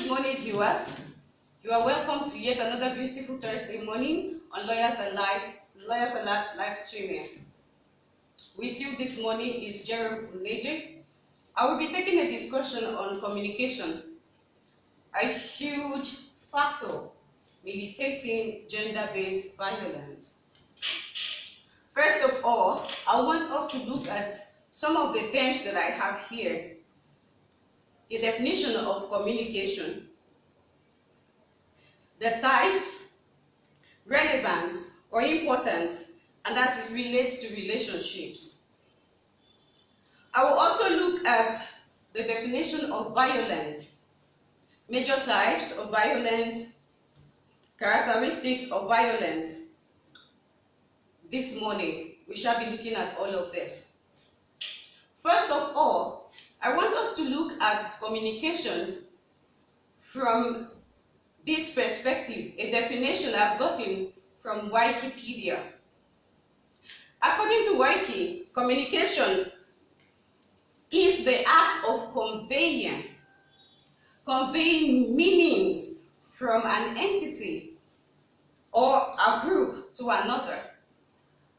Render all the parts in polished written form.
morning, viewers. You are welcome to yet another beautiful Thursday morning on Lawyers Alert live streaming. With you this morning is Jerome Uneje. I will be taking a discussion on communication, a huge factor militating gender-based violence. First of all, I want us to look at some of the terms that I have here. The definition of communication, the types, relevance or importance, and as it relates to relationships. I will also look at the definition of violence, major types of violence, characteristics of violence. This morning, we shall be looking at all of this. First of all, I want us to look at communication from this perspective, a definition I've gotten from Wikipedia. According to Wiki, communication is the act of conveying meanings from an entity or a group to another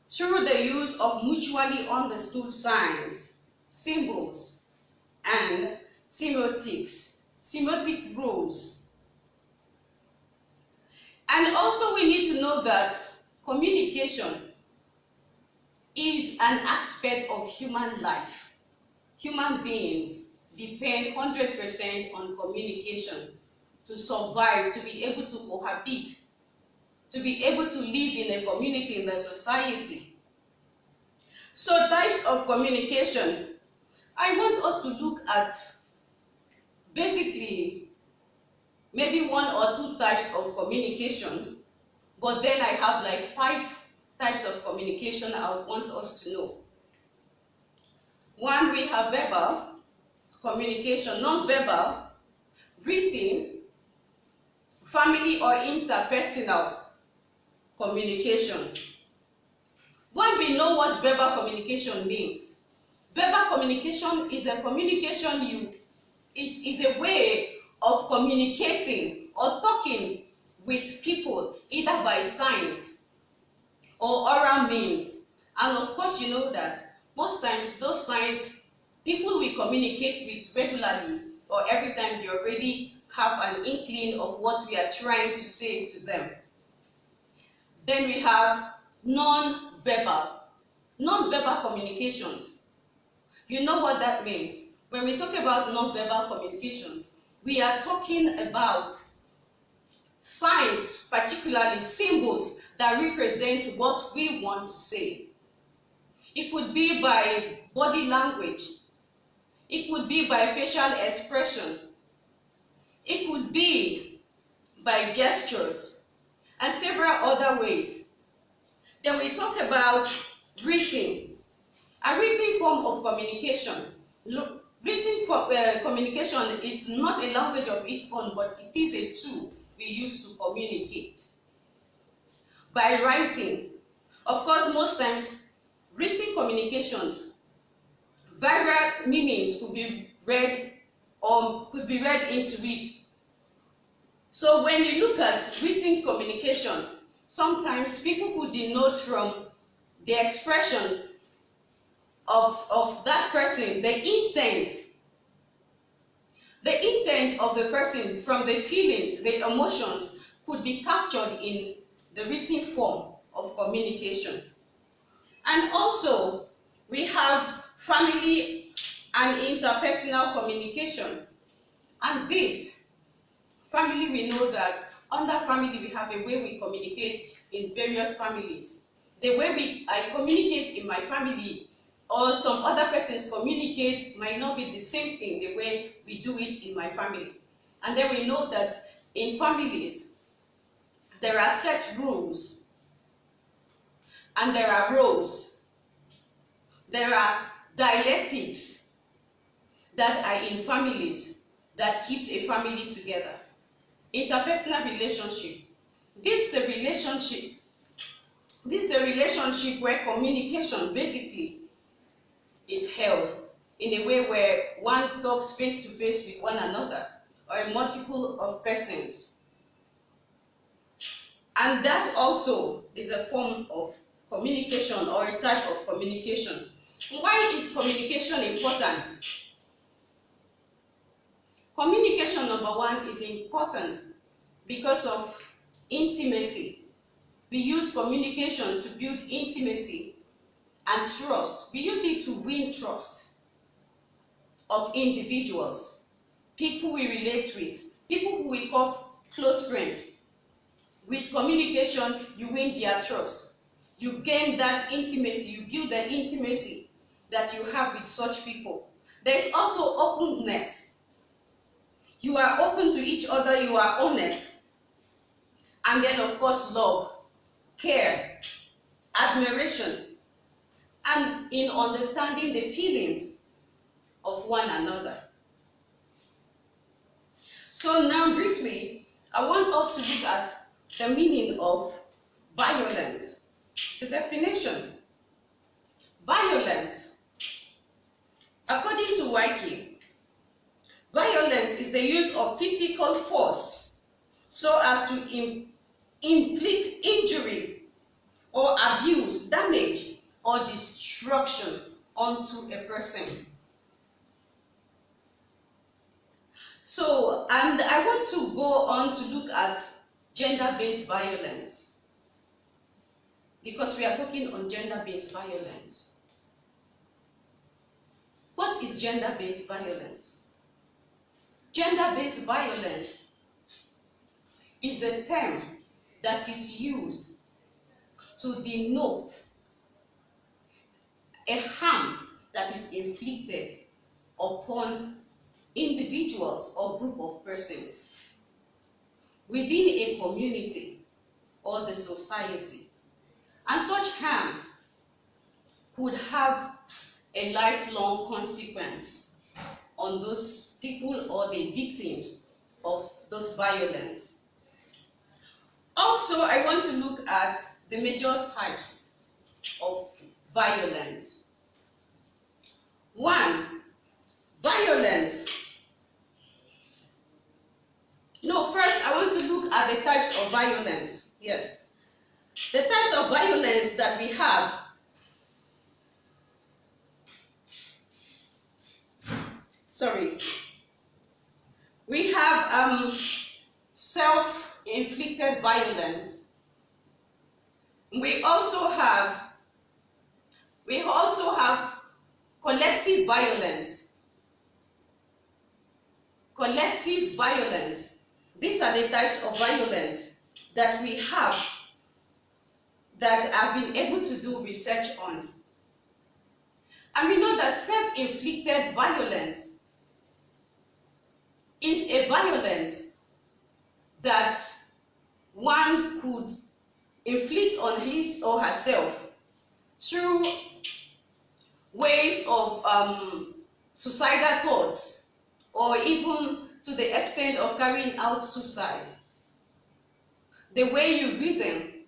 through the use of mutually understood signs, symbols, and semiotic rules. And also we need to know that communication is an aspect of human life. Human beings depend 100% on communication to survive, to be able to cohabit, to be able to live in a community, in the society. So types of communication, I want us to look at basically maybe one or two types of communication, but then I have like 5 types of communication I want us to know. One, we have verbal communication, non-verbal, written, family or interpersonal communication. When we know what verbal communication means, verbal communication is a communication it is a way of communicating or talking with people either by signs or oral means. And of course, you know that most times those signs people we communicate with regularly or every time they already have an inkling of what we are trying to say to them. Then we have non-verbal communications. You know what that means. When we talk about non-verbal communications, we are talking about signs, particularly symbols that represent what we want to say. It could be by body language. It could be by facial expression. It could be by gestures and several other ways. Then we talk about written, a written form of communication. Written communication is not a language of its own, but it is a tool we use to communicate. By writing, of course, most times written communications, various meanings could be read or could be read into it. So when you look at written communication, sometimes people could denote from the expression of that person, the intent of the person, from the feelings, the emotions could be captured in the written form of communication. And also we have family and interpersonal communication. And this family, we know that under family we have a way we communicate in various families. The way I communicate in my family or some other persons communicate might not be the same thing the way we do it in my family. And then we know that in families there are set rules and there are roles. There are dialectics that are in families that keeps a family together. Interpersonal relationship. This is a relationship where communication basically is held in a way where one talks face to face with one another. or a multiple of persons. And that also is a form of communication or a type of communication. Why is communication important? Communication, number one, is important because of intimacy. We use communication to build intimacy and trust. We use it to win trust of individuals, people we relate with, people who we call close friends. With communication, you win their trust. You gain that intimacy, you build the intimacy that you have with such people. There is also openness. You are open to each other, you are honest. And then, of course, love, care, admiration, and in understanding the feelings of one another. So now, briefly, I want us to look at the meaning of violence. The definition. Violence. According to Wycliffe, violence is the use of physical force so as to inflict injury or abuse, damage, or destruction onto a person. So, and I want to go on to look at gender-based violence, because we are talking on gender-based violence. What is gender-based violence? Gender-based violence is a term that is used to denote a harm that is inflicted upon individuals or group of persons within a community or the society. And such harms could have a lifelong consequence on those people or the victims of those violence. Also, I want to look at the major types of violence. One, violence. No, first I want to look at the types of violence. Yes. The types of violence that we have. We have self-inflicted violence. We also have collective violence. Collective violence. These are the types of violence that we have, that I've been able to do research on. And we know that self-inflicted violence is a violence that one could inflict on his or herself through ways of suicidal thoughts, or even to the extent of carrying out suicide. The way you reason,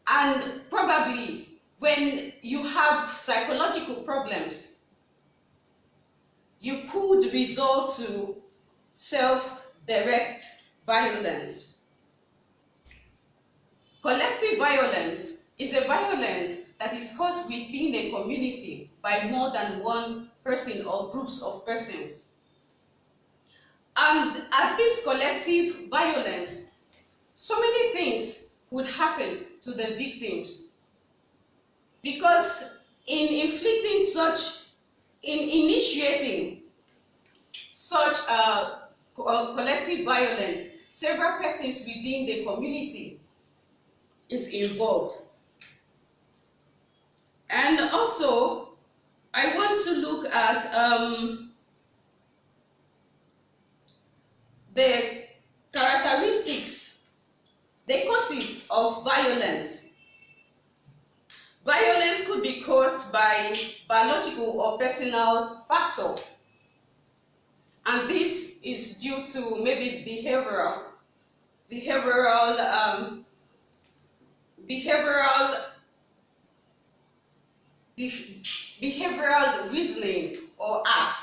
and probably when you have psychological problems, you could resort to self-direct violence. Collective violence is a violence that is caused within a community by more than one person or groups of persons. And at this collective violence, so many things would happen to the victims, because in initiating such collective violence, several persons within the community is involved. And also, I want to look at the characteristics, the causes of violence. Violence could be caused by biological or personal factor, and this is due to maybe behavioral reasoning or act.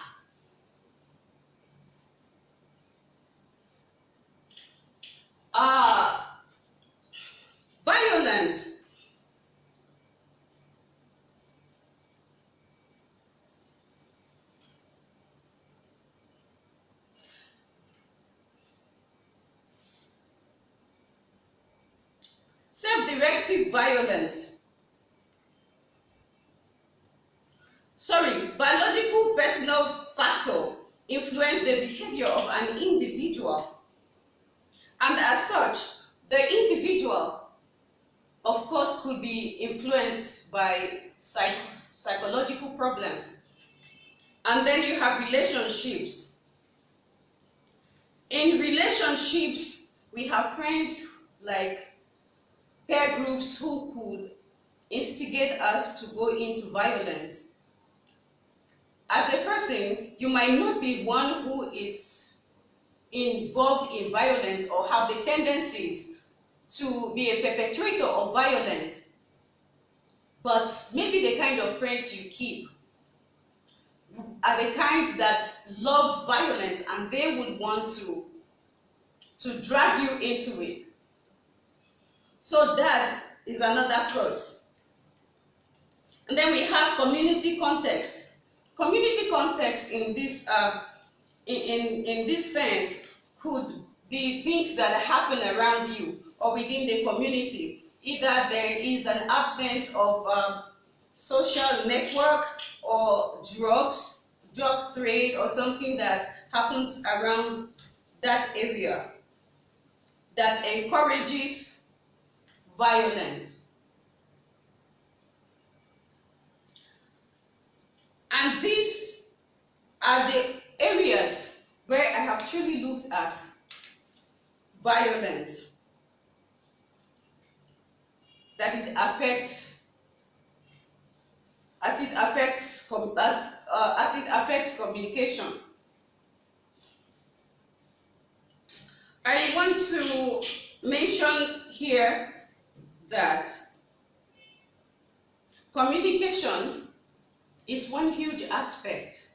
Self-directed violence. Biological personal factor influence the behavior of an individual. And as such, the individual, of course, could be influenced by psychological problems. And then you have relationships. In relationships, we have friends like peer groups who could instigate us to go into violence. As a person, you might not be one who is involved in violence or have the tendencies to be a perpetrator of violence, but maybe the kind of friends you keep are the kinds that love violence and they would want to drag you into it. So that is another cause. And then we have community context. Community context in this sense could be things that happen around you or within the community. Either there is an absence of social network or drug trade or something that happens around that area that encourages violence. And these are the areas where I have truly looked at violence, that it affects, as it affects communication. I want to mention here that communication is one huge aspect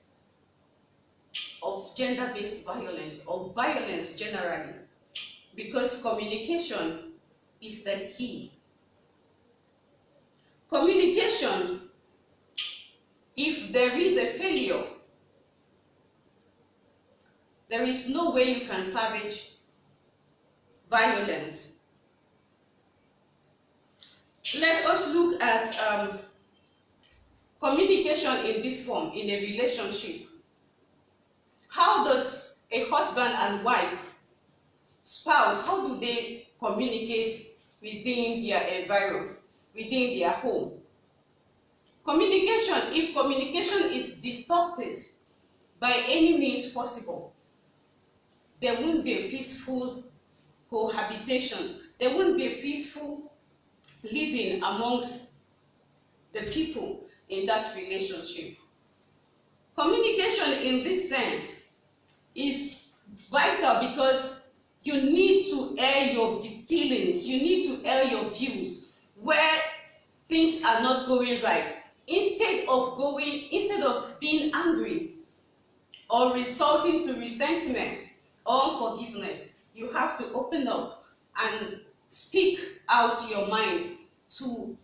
of gender-based violence, or violence generally, because communication is the key. Communication, if there is a failure, there is no way you can salvage violence. Let us look at communication in this form, in a relationship. How does a husband and wife, spouse, how do they communicate within their environment, within their home? Communication, if communication is distorted by any means possible, there won't be a peaceful cohabitation. There won't be a peaceful living amongst the people in that relationship. Communication in this sense is vital because you need to air your feelings, you need to air your views where things are not going right. Instead of being angry or resorting to resentment or unforgiveness, you have to open up and speak out your mind to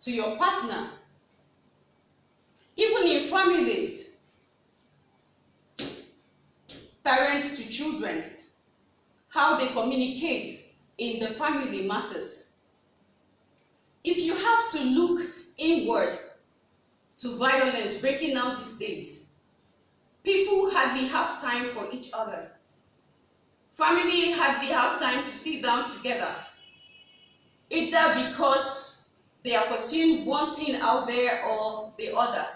your partner. Even in families, parents to children, how they communicate in the family matters. If you have to look inward to violence breaking out these days, people hardly have time for each other. Family hardly have time to sit down together, either because they are pursuing one thing out there or the other.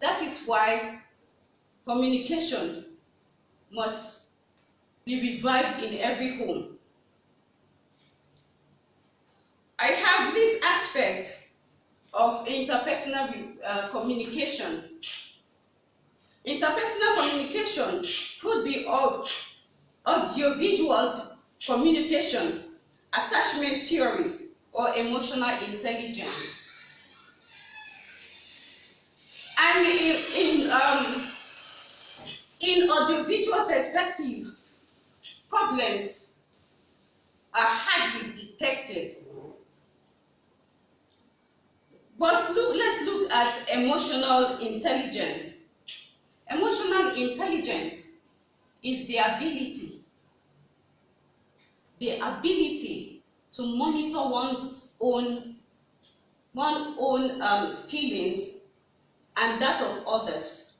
That is why communication must be revived in every home. I have this aspect of interpersonal communication. Interpersonal communication could be audiovisual communication, attachment theory, or emotional intelligence. And in audiovisual perspective, problems are hardly detected. But let's look at emotional intelligence. Emotional intelligence is the ability to monitor one's own feelings and that of others.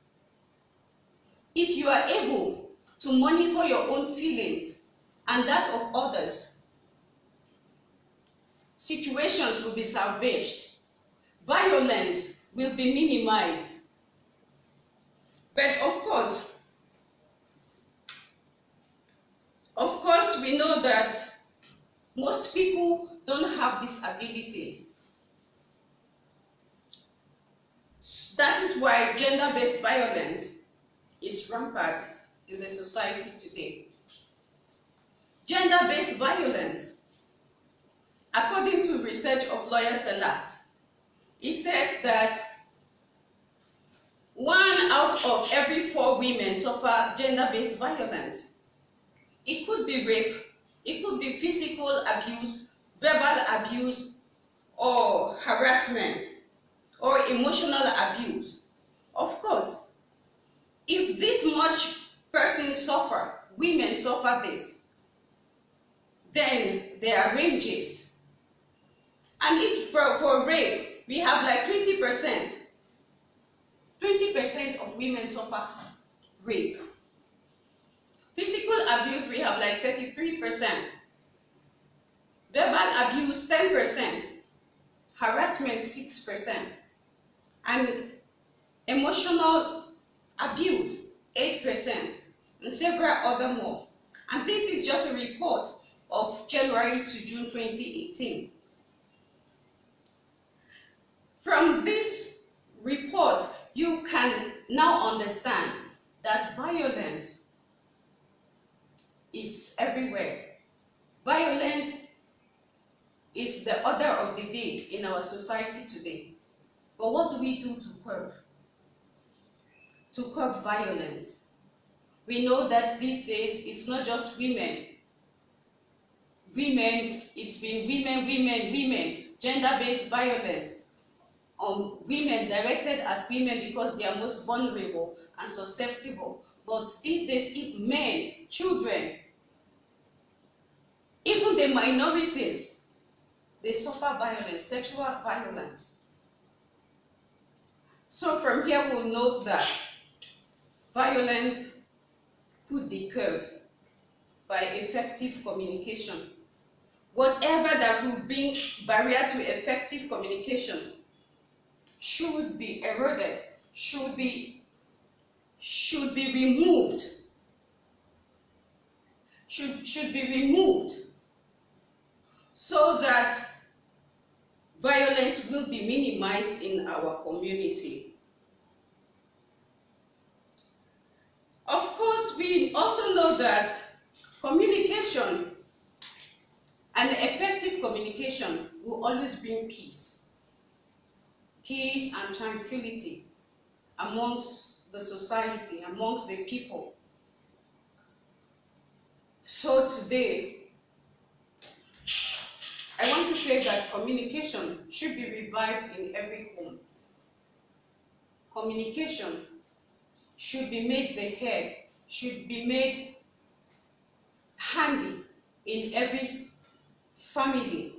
If you are able to monitor your own feelings and that of others, situations will be salvaged, violence will be minimized. But of course, we know that most people don't have this ability. That is why gender-based violence is rampant in the society today. Gender-based violence, according to research of Lawyers Select, it says that 1 out of every 4 women suffer gender-based violence. It could be rape, it could be physical abuse, verbal abuse, or harassment, or emotional abuse. Of course, if this much persons suffer, women suffer this, then there are ranges. And for rape, we have like 20%. 20% of women suffer rape. Physical abuse, we have like 33%. Verbal abuse, 10%. Harassment, 6%. And emotional abuse, 8%. And several other more. And this is just a report of January to June 2018. From this report, you can now understand that violence is everywhere. Violence is the order of the day in our society today. But what do we do to curb violence? We know that these days it's not just women. It's been women, gender-based violence. Women, directed at women because they are most vulnerable and susceptible. But these days, if men, children, even the minorities, they suffer violence, sexual violence. So from here we'll note that violence could be curbed by effective communication. Whatever that will bring barrier to effective communication should be eroded, should be removed, should be removed, so that violence will be minimized in our community. Of course, we also know that communication and effective communication will always bring peace and tranquility amongst the society, amongst the people. So today, I want to say that communication should be revived in every home. Communication should be made the head, should be made handy in every family,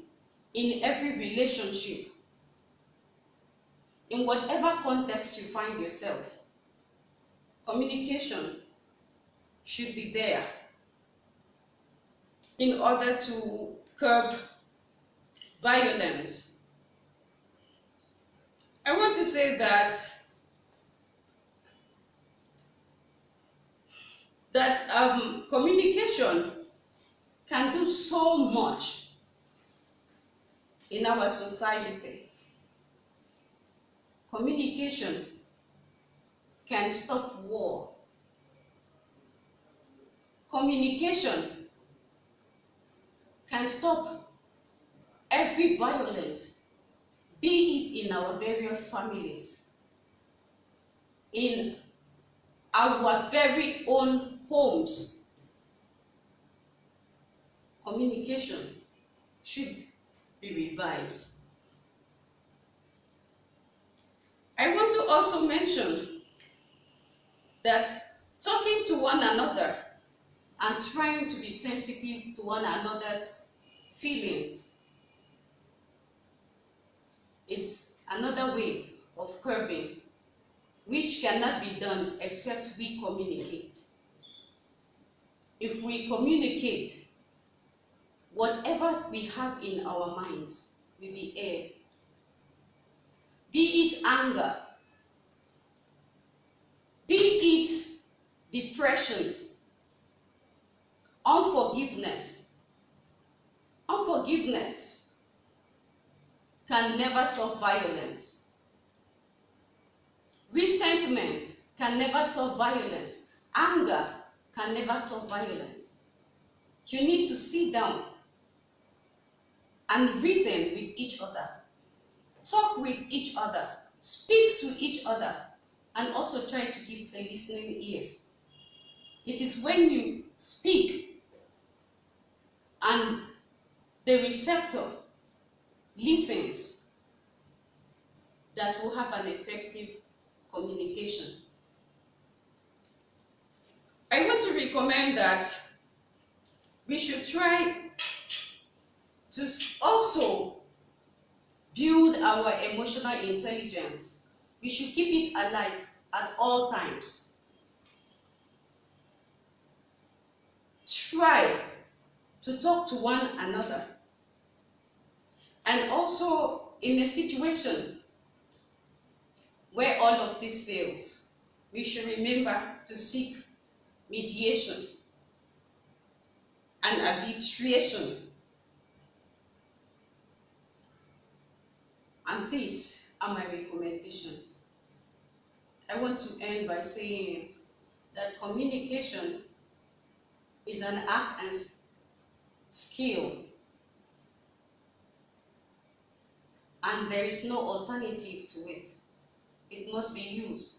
in every relationship, in whatever context you find yourself. Communication should be there in order to curb violence. I want to say that communication can do so much in our society. Communication can stop war. Communication can stop every violence, be it in our various families, in our very own homes. Communication should be revived. I want to also mention that talking to one another and trying to be sensitive to one another's feelings is another way of curbing, which cannot be done except we communicate. If we communicate, whatever we have in our minds will be aired. Be it anger, be it depression, unforgiveness. Unforgiveness can never solve violence. Resentment can never solve violence. Anger can never solve violence. You need to sit down and reason with each other. Talk with each other. Speak to each other. And also try to give a listening ear. It is when you speak and the receptor listens that will have an effective communication. I want to recommend that we should try to also build our emotional intelligence. We should keep it alive at all times. Try to talk to one another. And also, in a situation where all of this fails, we should remember to seek mediation and arbitration. And these are my recommendations. I want to end by saying that communication is an art and skill, and there is no alternative to it. It must be used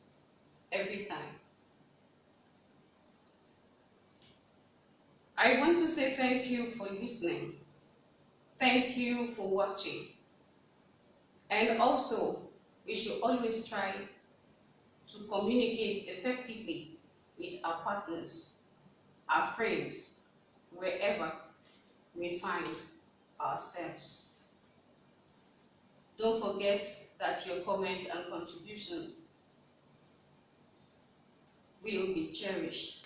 every time. I want to say thank you for listening. Thank you for watching. And also, we should always try to communicate effectively with our partners, our friends, wherever we find ourselves. Don't forget that your comments and contributions will be cherished.